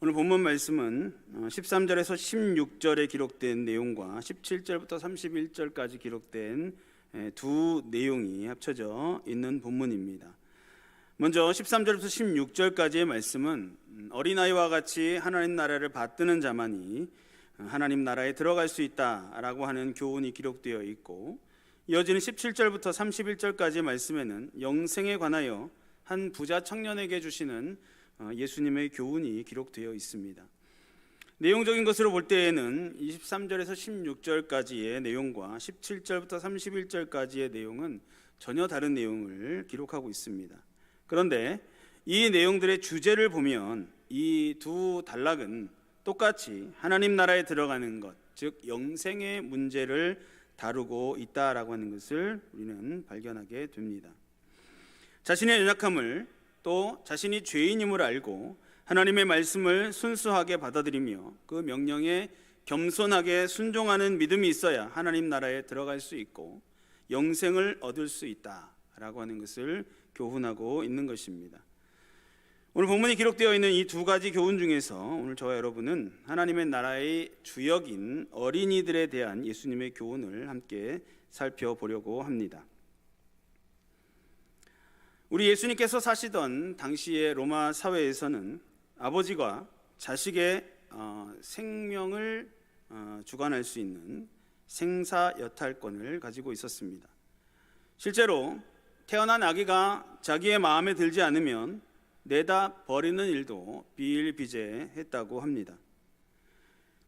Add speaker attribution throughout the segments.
Speaker 1: 오늘 본문 말씀은 13절에서 16절에 기록된 내용과 17절부터 31절까지 기록된 두 내용이 합쳐져 있는 본문입니다. 먼저 13절부터 16절까지의 말씀은 어린아이와 같이 하나님 나라를 받드는 자만이 하나님 나라에 들어갈 수 있다라고 하는 교훈이 기록되어 있고, 이어지는 17절부터 31절까지의 말씀에는 영생에 관하여 한 부자 청년에게 주시는 예수님의 교훈이 기록되어 있습니다. 내용적인 것으로 볼 때에는 23절에서 16절까지의 내용과 17절부터 31절까지의 내용은 전혀 다른 내용을 기록하고 있습니다. 그런데 이 내용들의 주제를 보면 이 두 단락은 똑같이 하나님 나라에 들어가는 것, 즉 영생의 문제를 다루고 있다라고 하는 것을 우리는 발견하게 됩니다. 자신의 연약함을, 또 자신이 죄인임을 알고 하나님의 말씀을 순수하게 받아들이며 그 명령에 겸손하게 순종하는 믿음이 있어야 하나님 나라에 들어갈 수 있고 영생을 얻을 수 있다라고 하는 것을 교훈하고 있는 것입니다. 오늘 본문이 기록되어 있는 이 두 가지 교훈 중에서 오늘 저와 여러분은 하나님의 나라의 주역인 어린이들에 대한 예수님의 교훈을 함께 살펴보려고 합니다. 우리 예수님께서 사시던 당시의 로마 사회에서는 아버지가 자식의 생명을 주관할 수 있는 생사여탈권을 가지고 있었습니다. 실제로 태어난 아기가 자기의 마음에 들지 않으면 내다 버리는 일도 비일비재했다고 합니다.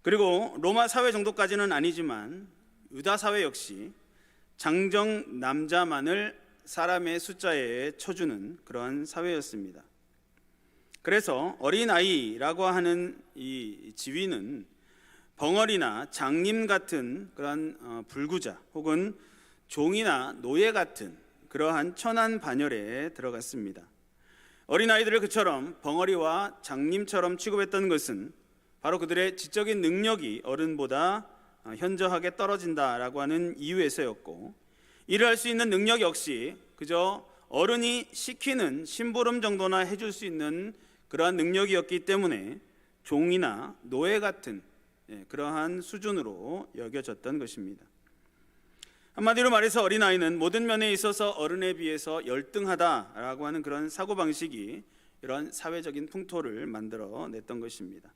Speaker 1: 그리고 로마 사회 정도까지는 아니지만 유다 사회 역시 장정 남자만을 사람의 숫자에 쳐주는 그러한 사회였습니다. 그래서 어린아이라고 하는 이 지위는 벙어리나 장님 같은 그러한 불구자 혹은 종이나 노예 같은 그러한 천한 반열에 들어갔습니다. 어린아이들을 그처럼 벙어리와 장님처럼 취급했던 것은 바로 그들의 지적인 능력이 어른보다 현저하게 떨어진다라고 하는 이유에서였고, 일을 할 수 있는 능력 역시 그저 어른이 시키는 심부름 정도나 해줄 수 있는 그러한 능력이었기 때문에 종이나 노예 같은 그러한 수준으로 여겨졌던 것입니다. 한마디로 말해서 어린아이는 모든 면에 있어서 어른에 비해서 열등하다라고 하는 그런 사고방식이 이런 사회적인 풍토를 만들어냈던 것입니다.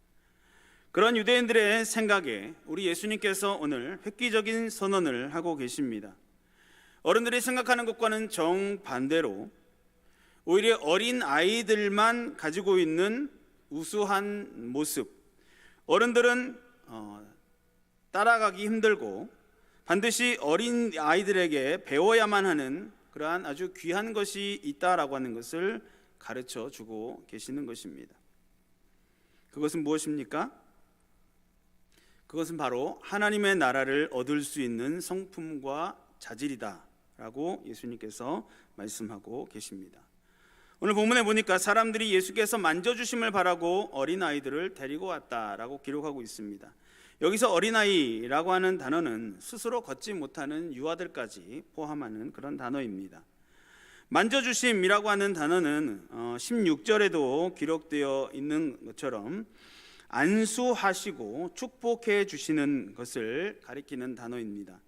Speaker 1: 그런 유대인들의 생각에 우리 예수님께서 오늘 획기적인 선언을 하고 계십니다. 어른들이 생각하는 것과는 정반대로 오히려 어린 아이들만 가지고 있는 우수한 모습, 어른들은 따라가기 힘들고 반드시 어린 아이들에게 배워야만 하는 그러한 아주 귀한 것이 있다라고 하는 것을 가르쳐 주고 계시는 것입니다. 그것은 무엇입니까? 그것은 바로 하나님의 나라를 얻을 수 있는 성품과 자질이다 라고 예수님께서 말씀하고 계십니다. 오늘 본문에 보니까 사람들이 예수께서 만져주심을 바라고 어린아이들을 데리고 왔다라고 기록하고 있습니다. 여기서 어린아이라고 하는 단어는 스스로 걷지 못하는 유아들까지 포함하는 그런 단어입니다. 만져주심이라고 하는 단어는 16절에도 기록되어 있는 것처럼 안수하시고 축복해 주시는 것을 가리키는 단어입니다.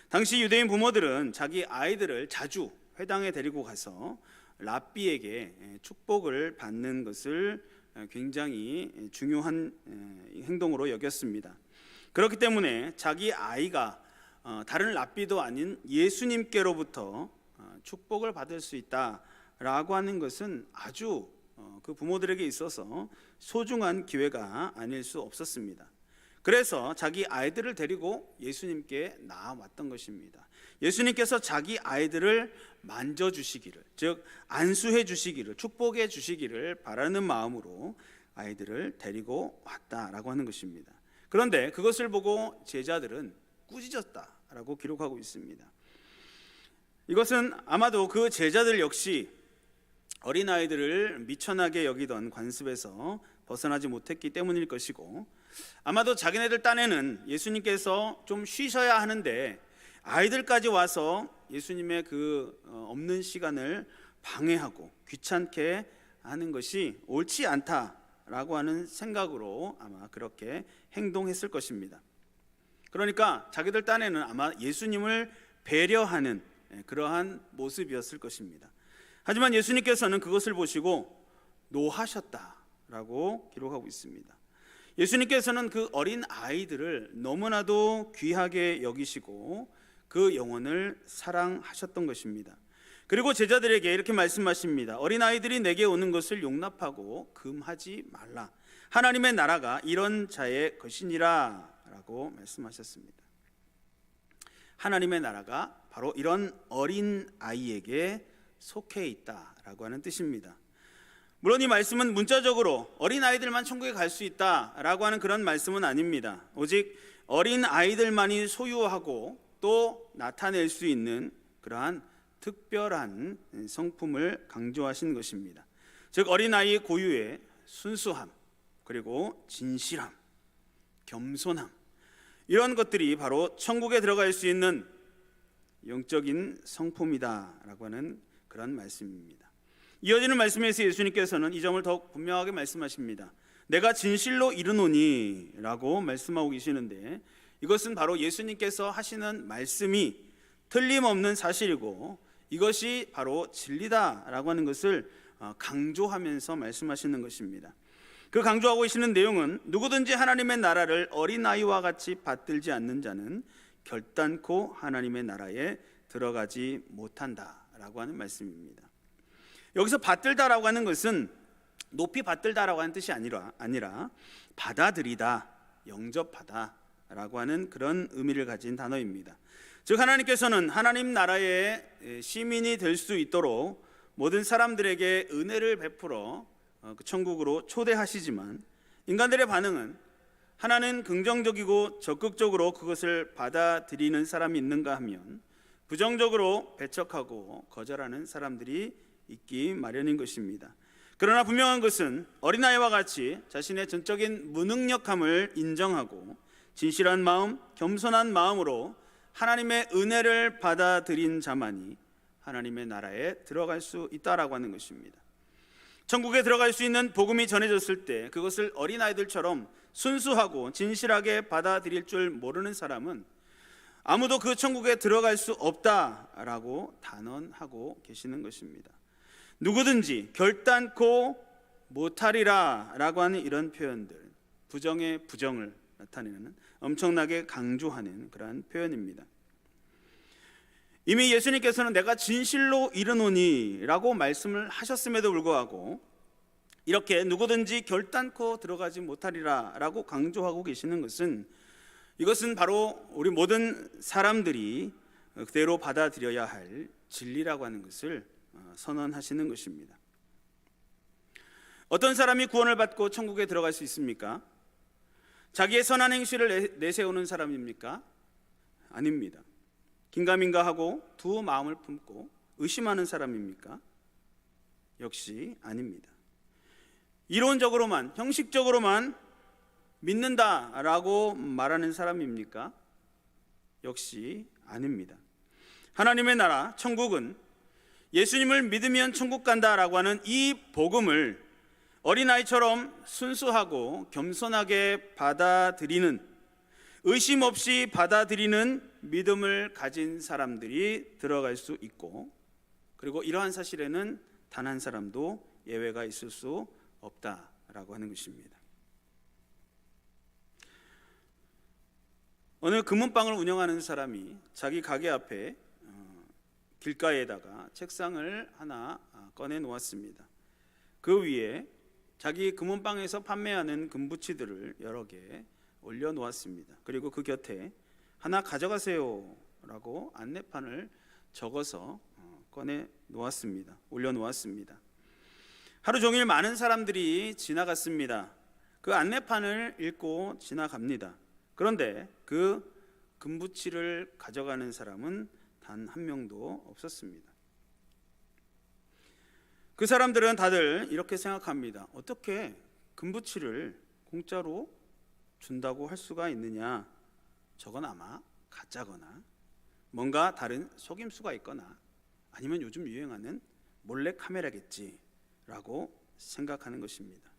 Speaker 1: 당시 유대인 부모들은 자기 아이들을 자주 회당에 데리고 가서 랍비에게 축복을 받는 것을 굉장히 중요한 행동으로 여겼습니다. 그렇기 때문에 자기 아이가 다른 랍비도 아닌 예수님께로부터 축복을 받을 수 있다라고 하는 것은 아주 그 부모들에게 있어서 소중한 기회가 아닐 수 없었습니다. 그래서 자기 아이들을 데리고 예수님께 나아왔던 것입니다. 예수님께서 자기 아이들을 만져주시기를, 즉 안수해 주시기를, 축복해 주시기를 바라는 마음으로 아이들을 데리고 왔다라고 하는 것입니다. 그런데 그것을 보고 제자들은 꾸짖었다라고 기록하고 있습니다. 이것은 아마도 그 제자들 역시 어린아이들을 미천하게 여기던 관습에서 벗어나지 못했기 때문일 것이고, 아마도 자기네들 딴에는 예수님께서 좀 쉬셔야 하는데 아이들까지 와서 예수님의 그 없는 시간을 방해하고 귀찮게 하는 것이 옳지 않다 라고 하는 생각으로 아마 그렇게 행동했을 것입니다. 그러니까 자기들 딴에는 아마 예수님을 배려하는 그러한 모습이었을 것입니다. 하지만 예수님께서는 그것을 보시고 노하셨다라고 기록하고 있습니다. 예수님께서는 그 어린 아이들을 너무나도 귀하게 여기시고 그 영혼을 사랑하셨던 것입니다. 그리고 제자들에게 이렇게 말씀하십니다. 어린 아이들이 내게 오는 것을 용납하고 금하지 말라. 하나님의 나라가 이런 자의 것이니라 라고 말씀하셨습니다. 하나님의 나라가 바로 이런 어린 아이에게 속해 있다라고 하는 뜻입니다. 물론 이 말씀은 문자적으로 어린 아이들만 천국에 갈 수 있다라고 하는 그런 말씀은 아닙니다. 오직 어린 아이들만이 소유하고 또 나타낼 수 있는 그러한 특별한 성품을 강조하신 것입니다. 즉 어린아이의 고유의 순수함, 그리고 진실함, 겸손함, 이런 것들이 바로 천국에 들어갈 수 있는 영적인 성품이다라고 하는 그런 말씀입니다. 이어지는 말씀에서 예수님께서는 이 점을 더욱 분명하게 말씀하십니다. 내가 진실로 이르노니 라고 말씀하고 계시는데, 이것은 바로 예수님께서 하시는 말씀이 틀림없는 사실이고 이것이 바로 진리다라고 하는 것을 강조하면서 말씀하시는 것입니다. 그 강조하고 계시는 내용은 누구든지 하나님의 나라를 어린아이와 같이 받들지 않는 자는 결단코 하나님의 나라에 들어가지 못한다라고 하는 말씀입니다. 여기서 받들다라고 하는 것은 높이 받들다라고 하는 뜻이 아니라 받아들이다, 영접하다라고 하는 그런 의미를 가진 단어입니다. 즉 하나님께서는 하나님 나라의 시민이 될 수 있도록 모든 사람들에게 은혜를 베풀어 그 천국으로 초대하시지만, 인간들의 반응은 하나는 긍정적이고 적극적으로 그것을 받아들이는 사람이 있는가 하면 부정적으로 배척하고 거절하는 사람들이 있기 마련인 것입니다. 그러나 분명한 것은 어린아이와 같이 자신의 전적인 무능력함을 인정하고 진실한 마음, 겸손한 마음으로 하나님의 은혜를 받아들인 자만이 하나님의 나라에 들어갈 수 있다라고 하는 것입니다. 천국에 들어갈 수 있는 복음이 전해졌을 때 그것을 어린아이들처럼 순수하고 진실하게 받아들일 줄 모르는 사람은 아무도 그 천국에 들어갈 수 없다라고 단언하고 계시는 것입니다. 누구든지 결단코 못하리라 라고 하는 이런 표현들, 부정의 부정을 나타내는 엄청나게 강조하는 그러한 표현입니다. 이미 예수님께서는 내가 진실로 이르노니 라고 말씀을 하셨음에도 불구하고 이렇게 누구든지 결단코 들어가지 못하리라 라고 강조하고 계시는 것은, 이것은 바로 우리 모든 사람들이 그대로 받아들여야 할 진리라고 하는 것을 선언하시는 것입니다. 어떤 사람이 구원을 받고 천국에 들어갈 수 있습니까? 자기의 선한 행실을 내세우는 사람입니까? 아닙니다. 긴가민가하고 두 마음을 품고 의심하는 사람입니까? 역시 아닙니다. 이론적으로만, 형식적으로만 믿는다라고 말하는 사람입니까? 역시 아닙니다. 하나님의 나라, 천국은 예수님을 믿으면 천국 간다라고 하는 이 복음을 어린아이처럼 순수하고 겸손하게 받아들이는, 의심 없이 받아들이는 믿음을 가진 사람들이 들어갈 수 있고, 그리고 이러한 사실에는 단 한 사람도 예외가 있을 수 없다라고 하는 것입니다. 어느 금은방을 운영하는 사람이 자기 가게 앞에 길가에다가 책상을 하나 꺼내 놓았습니다. 그 위에 자기 금은방에서 판매하는 금부치들을 여러 개 올려 놓았습니다. 그리고 그 곁에 하나 가져가세요 라고 안내판을 적어서 꺼내 놓았습니다. 올려 놓았습니다. 하루 종일 많은 사람들이 지나갔습니다. 그 안내판을 읽고 지나갑니다. 그런데 그 금부치를 가져가는 사람은 단 한 명도 없었습니다. 그 사람들은 다들 이렇게 생각합니다. 어떻게 금부치를 공짜로 준다고 할 수가 있느냐? 저건 아마 가짜거나 뭔가 다른 속임수가 있거나 아니면 요즘 유행하는 몰래 카메라겠지라고 생각하는 것입니다.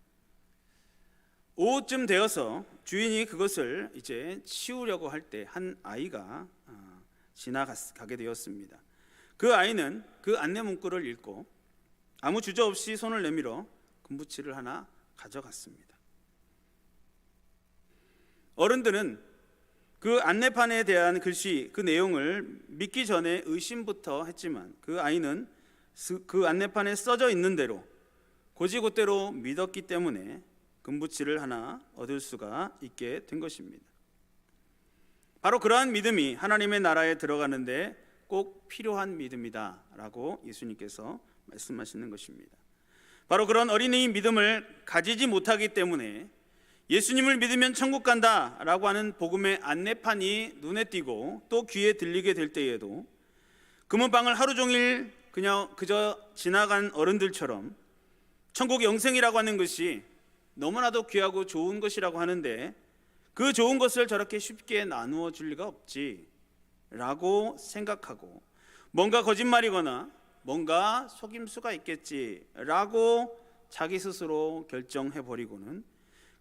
Speaker 1: 오후쯤 되어서 주인이 그것을 이제 치우려고 할 때 한 아이가 지나가게 되었습니다. 그 아이는 그 안내 문구를 읽고 아무 주저 없이 손을 내밀어 금부치를 하나 가져갔습니다. 어른들은 그 안내판에 대한 글씨, 그 내용을 믿기 전에 의심부터 했지만 그 아이는 그 안내판에 써져 있는 대로 곧이곧대로 믿었기 때문에 금부치를 하나 얻을 수가 있게 된 것입니다. 바로 그러한 믿음이 하나님의 나라에 들어가는데 꼭 필요한 믿음이다 라고 예수님께서 말씀하시는 것입니다. 바로 그런 어린이의 믿음을 가지지 못하기 때문에 예수님을 믿으면 천국 간다 라고 하는 복음의 안내판이 눈에 띄고 또 귀에 들리게 될 때에도 금은방을 하루 종일 그저 지나간 어른들처럼 천국 영생이라고 하는 것이 너무나도 귀하고 좋은 것이라고 하는데 그 좋은 것을 저렇게 쉽게 나누어 줄 리가 없지 라고 생각하고 뭔가 거짓말이거나 뭔가 속임수가 있겠지 라고 자기 스스로 결정해버리고는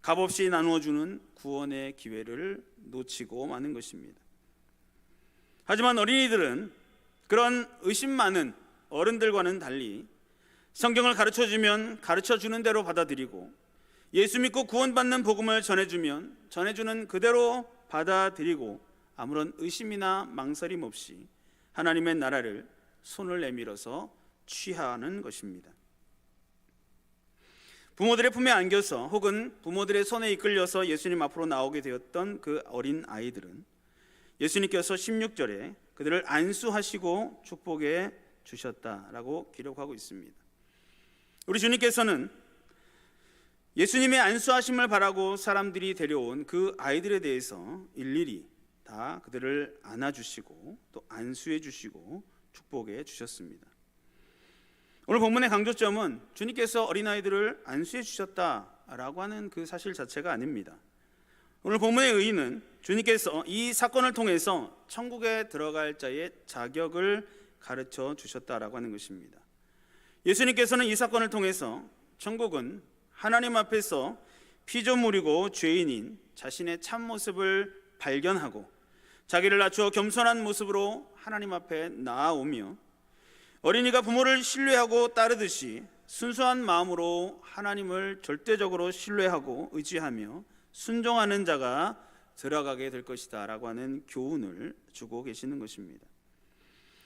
Speaker 1: 값없이 나누어주는 구원의 기회를 놓치고 마는 것입니다. 하지만 어린이들은 그런 의심 많은 어른들과는 달리 성경을 가르쳐주면 가르쳐주는 대로 받아들이고 예수 믿고 구원받는 복음을 전해주면 전해주는 그대로 받아들이고 아무런 의심이나 망설임 없이 하나님의 나라를 손을 내밀어서 취하는 것입니다. 부모들의 품에 안겨서 혹은 부모들의 손에 이끌려서 예수님 앞으로 나오게 되었던 그 어린 아이들은 예수님께서 16절에 그들을 안수하시고 축복해 주셨다라고 기록하고 있습니다. 우리 주님께서는 예수님의 안수하심을 바라고 사람들이 데려온 그 아이들에 대해서 일일이 다 그들을 안아주시고 또 안수해 주시고 축복해 주셨습니다. 오늘 본문의 강조점은 주님께서 어린아이들을 안수해 주셨다라고 하는 그 사실 자체가 아닙니다. 오늘 본문의 의의는 주님께서 이 사건을 통해서 천국에 들어갈 자의 자격을 가르쳐 주셨다라고 하는 것입니다. 예수님께서는 이 사건을 통해서 천국은 하나님 앞에서 피조물이고 죄인인 자신의 참모습을 발견하고 자기를 낮추어 겸손한 모습으로 하나님 앞에 나아오며 어린이가 부모를 신뢰하고 따르듯이 순수한 마음으로 하나님을 절대적으로 신뢰하고 의지하며 순종하는 자가 들어가게 될 것이다 라고 하는 교훈을 주고 계시는 것입니다.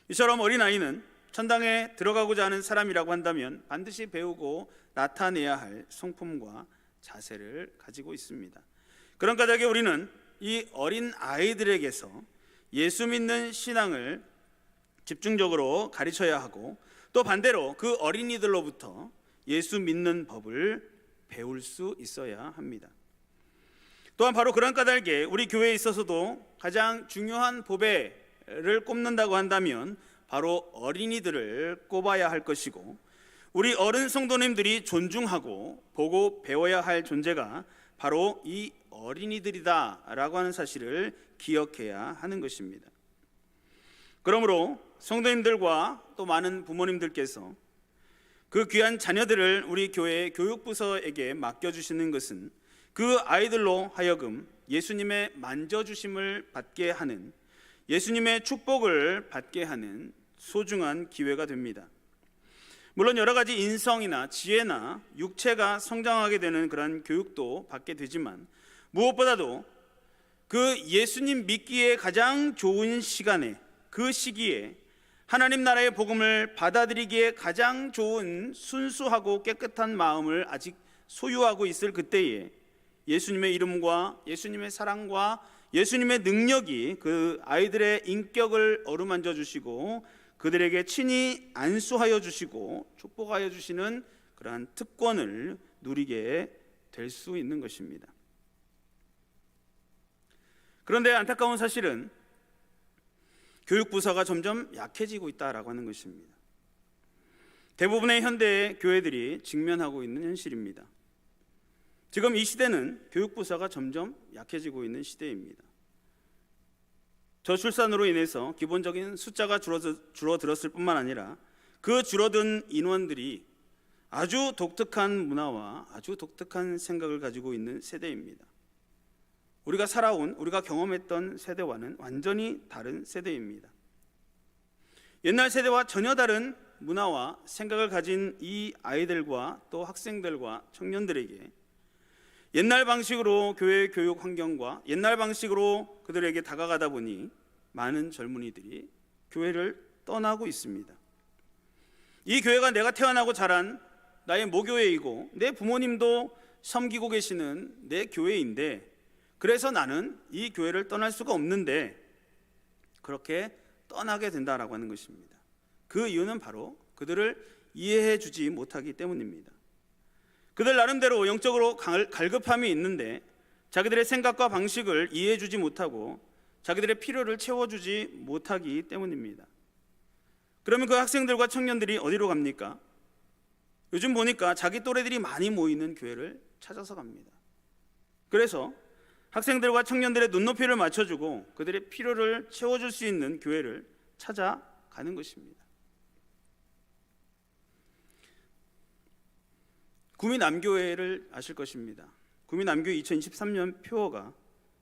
Speaker 1: 이처럼 어린아이는 천당에 들어가고자 하는 사람이라고 한다면 반드시 배우고 나타내야 할 성품과 자세를 가지고 있습니다. 그런 까닭에 우리는 이 어린 아이들에게서 예수 믿는 신앙을 집중적으로 가르쳐야 하고 또 반대로 그 어린이들로부터 예수 믿는 법을 배울 수 있어야 합니다. 또한 바로 그런 까닭에 우리 교회에 있어서도 가장 중요한 보배를 꼽는다고 한다면 바로 어린이들을 꼽아야 할 것이고 우리 어른 성도님들이 존중하고 보고 배워야 할 존재가 바로 이 어린이들이다 라고 하는 사실을 기억해야 하는 것입니다. 그러므로 성도님들과 또 많은 부모님들께서 그 귀한 자녀들을 우리 교회 교육부서에게 맡겨주시는 것은 그 아이들로 하여금 예수님의 만져주심을 받게 하는 예수님의 축복을 받게 하는 소중한 기회가 됩니다. 물론 여러 가지 인성이나 지혜나 육체가 성장하게 되는 그런 교육도 받게 되지만 무엇보다도 그 예수님 믿기에 가장 좋은 시간에 그 시기에 하나님 나라의 복음을 받아들이기에 가장 좋은 순수하고 깨끗한 마음을 아직 소유하고 있을 그때에 예수님의 이름과 예수님의 사랑과 예수님의 능력이 그 아이들의 인격을 어루만져 주시고 그들에게 친히 안수하여 주시고 축복하여 주시는 그러한 특권을 누리게 될 수 있는 것입니다. 그런데 안타까운 사실은 교육부서가 점점 약해지고 있다라고 하는 것입니다. 대부분의 현대 교회들이 직면하고 있는 현실입니다. 지금 이 시대는 교육부서가 점점 약해지고 있는 시대입니다. 저출산으로 인해서 기본적인 숫자가 줄어들었을 뿐만 아니라 그 줄어든 인원들이 아주 독특한 문화와 아주 독특한 생각을 가지고 있는 세대입니다. 우리가 살아온, 우리가 경험했던 세대와는 완전히 다른 세대입니다. 옛날 세대와 전혀 다른 문화와 생각을 가진 이 아이들과 또 학생들과 청년들에게 옛날 방식으로 교회 교육 환경과 옛날 방식으로 그들에게 다가가다 보니 많은 젊은이들이 교회를 떠나고 있습니다. 이 교회가 내가 태어나고 자란 나의 모교회이고 내 부모님도 섬기고 계시는 내 교회인데, 그래서 나는 이 교회를 떠날 수가 없는데 그렇게 떠나게 된다라고 하는 것입니다. 그 이유는 바로 그들을 이해해 주지 못하기 때문입니다. 그들 나름대로 영적으로 갈급함이 있는데 자기들의 생각과 방식을 이해해 주지 못하고 자기들의 필요를 채워주지 못하기 때문입니다. 그러면 그 학생들과 청년들이 어디로 갑니까? 요즘 보니까 자기 또래들이 많이 모이는 교회를 찾아서 갑니다. 그래서 학생들과 청년들의 눈높이를 맞춰주고 그들의 필요를 채워줄 수 있는 교회를 찾아가는 것입니다. 구미남교회를 아실 것입니다. 구미남교회 2023년 표어가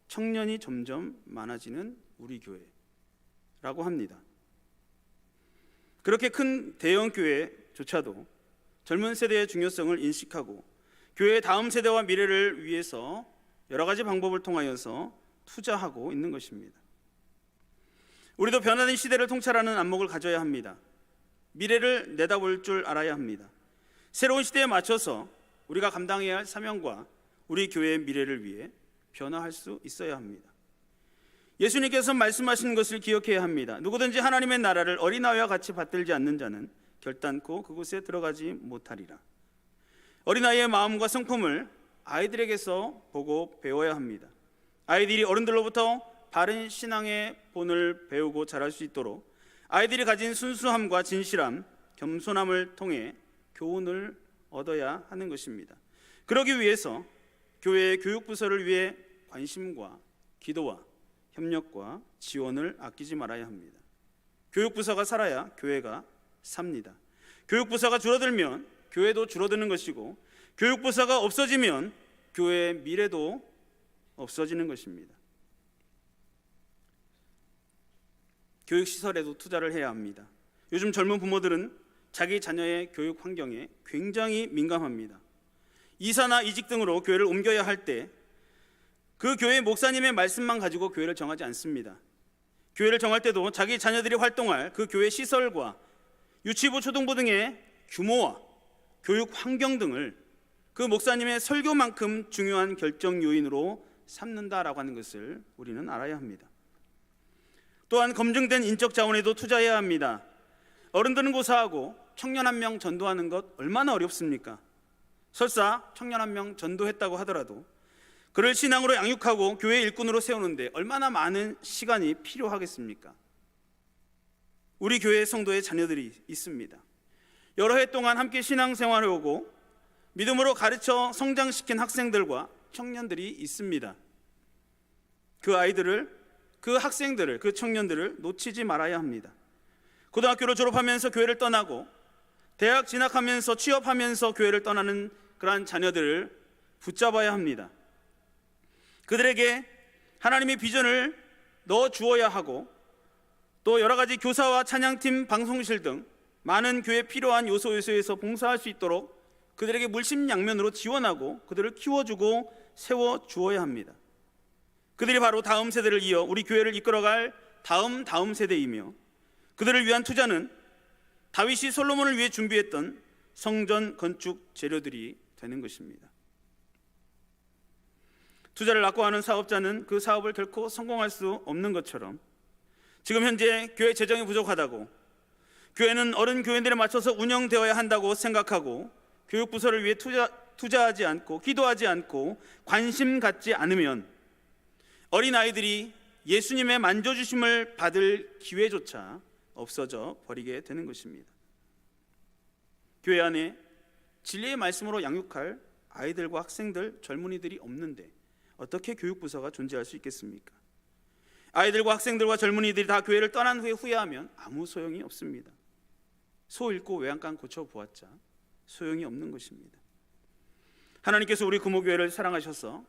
Speaker 1: 청년이 점점 많아지는 우리 교회라고 합니다. 그렇게 큰 대형 교회조차도 젊은 세대의 중요성을 인식하고 교회의 다음 세대와 미래를 위해서 여러 가지 방법을 통하여서 투자하고 있는 것입니다. 우리도 변화된 시대를 통찰하는 안목을 가져야 합니다. 미래를 내다볼 줄 알아야 합니다. 새로운 시대에 맞춰서 우리가 감당해야 할 사명과 우리 교회의 미래를 위해 변화할 수 있어야 합니다. 예수님께서 말씀하신 것을 기억해야 합니다. 누구든지 하나님의 나라를 어린아이와 같이 받들지 않는 자는 결단코 그곳에 들어가지 못하리라. 어린아이의 마음과 성품을 아이들에게서 보고 배워야 합니다. 아이들이 어른들로부터 바른 신앙의 본을 배우고 자랄 수 있도록 아이들이 가진 순수함과 진실함, 겸손함을 통해 교훈을 얻어야 하는 것입니다. 그러기 위해서 교회의 교육부서를 위해 관심과 기도와 협력과 지원을 아끼지 말아야 합니다. 교육부서가 살아야 교회가 삽니다. 교육부서가 줄어들면 교회도 줄어드는 것이고, 교육부서가 없어지면 교회의 미래도 없어지는 것입니다. 교육시설에도 투자를 해야 합니다. 요즘 젊은 부모들은 자기 자녀의 교육 환경에 굉장히 민감합니다. 이사나 이직 등으로 교회를 옮겨야 할 때 그 교회 목사님의 말씀만 가지고 교회를 정하지 않습니다. 교회를 정할 때도 자기 자녀들이 활동할 그 교회 시설과 유치부, 초등부 등의 규모와 교육 환경 등을 그 목사님의 설교만큼 중요한 결정 요인으로 삼는다라고 하는 것을 우리는 알아야 합니다. 또한 검증된 인적 자원에도 투자해야 합니다. 어른들은 고사하고 청년 한 명 전도하는 것 얼마나 어렵습니까? 설사 청년 한 명 전도했다고 하더라도 그를 신앙으로 양육하고 교회 일꾼으로 세우는데 얼마나 많은 시간이 필요하겠습니까? 우리 교회 성도의 자녀들이 있습니다. 여러 해 동안 함께 신앙생활을 오고 믿음으로 가르쳐 성장시킨 학생들과 청년들이 있습니다. 그 아이들을, 그 학생들을, 그 청년들을 놓치지 말아야 합니다. 고등학교를 졸업하면서 교회를 떠나고 대학 진학하면서 취업하면서 교회를 떠나는 그러한 자녀들을 붙잡아야 합니다. 그들에게 하나님의 비전을 넣어 주어야 하고, 또 여러 가지 교사와 찬양팀, 방송실 등 많은 교회에 필요한 요소에서 봉사할 수 있도록 그들에게 물심양면으로 지원하고 그들을 키워주고 세워주어야 합니다. 그들이 바로 다음 세대를 이어 우리 교회를 이끌어갈 다음 세대이며, 그들을 위한 투자는 다윗이 솔로몬을 위해 준비했던 성전 건축 재료들이 되는 것입니다. 투자를 낙오하는 사업자는 그 사업을 결코 성공할 수 없는 것처럼, 지금 현재 교회 재정이 부족하다고, 교회는 어른 교인들에 맞춰서 운영되어야 한다고 생각하고 교육부서를 위해 투자하지 않고 기도하지 않고 관심 갖지 않으면 어린아이들이 예수님의 만져주심을 받을 기회조차 없어져 버리게 되는 것입니다. 교회 안에 진리의 말씀으로 양육할 아이들과 학생들, 젊은이들이 없는데 어떻게 교육부서가 존재할 수 있겠습니까? 아이들과 학생들과 젊은이들이 다 교회를 떠난 후에 후회하면 아무 소용이 없습니다. 소 잃고 외양간 고쳐보았자 소용이 없는 것입니다. 하나님께서 우리 금호교회를 사랑하셔서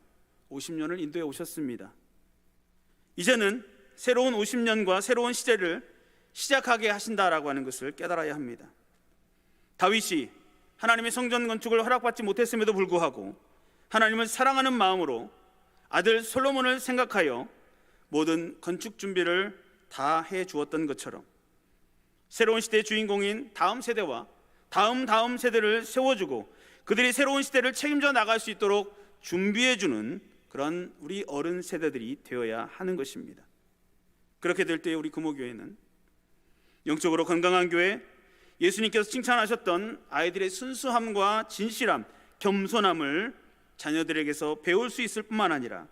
Speaker 1: 50년을 인도해 오셨습니다. 이제는 새로운 50년과 새로운 시대를 시작하게 하신다라고 하는 것을 깨달아야 합니다. 다윗이 하나님의 성전 건축을 허락받지 못했음에도 불구하고 하나님을 사랑하는 마음으로 아들 솔로몬을 생각하여 모든 건축 준비를 다 해주었던 것처럼 새로운 시대의 주인공인 다음 세대와 다음 세대를 세워주고 그들이 새로운 시대를 책임져 나갈 수 있도록 준비해주는 그런 우리 어른 세대들이 되어야 하는 것입니다. 그렇게 될 때 우리 금호교회는 영적으로 건강한 교회, 예수님께서 칭찬하셨던 아이들의 순수함과 진실함, 겸손함을 자녀들에게서 배울 수 있을 뿐만 아니라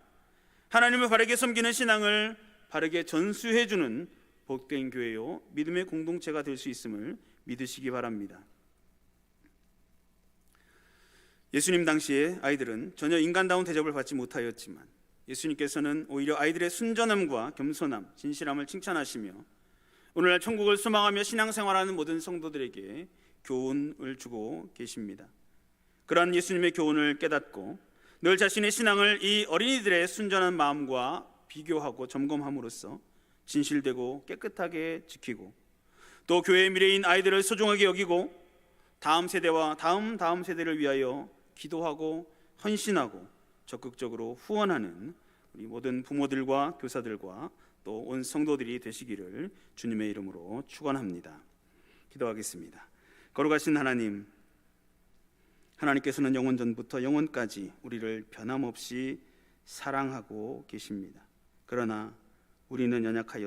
Speaker 1: 하나님을 바르게 섬기는 신앙을 바르게 전수해주는 복된 교회요 믿음의 공동체가 될 수 있음을 믿으시기 바랍니다. 예수님 당시에 아이들은 전혀 인간다운 대접을 받지 못하였지만 예수님께서는 오히려 아이들의 순전함과 겸손함, 진실함을 칭찬하시며 오늘날 천국을 소망하며 신앙생활하는 모든 성도들에게 교훈을 주고 계십니다. 그러한 예수님의 교훈을 깨닫고 늘 자신의 신앙을 이 어린이들의 순전한 마음과 비교하고 점검함으로써 진실되고 깨끗하게 지키고 또 교회의 미래인 아이들을 소중하게 여기고 다음 세대와 다음 세대를 위하여 기도하고 헌신하고 적극적으로 후원하는 우리 모든 부모들과 교사들과 또 온 성도들이 되시기를 주님의 이름으로 축원합니다. 기도하겠습니다. 거룩하신 하나님, 하나님께서는 영원 전부터 영원까지 우리를 변함없이 사랑하고 계십니다. 그러나 우리는 연약하여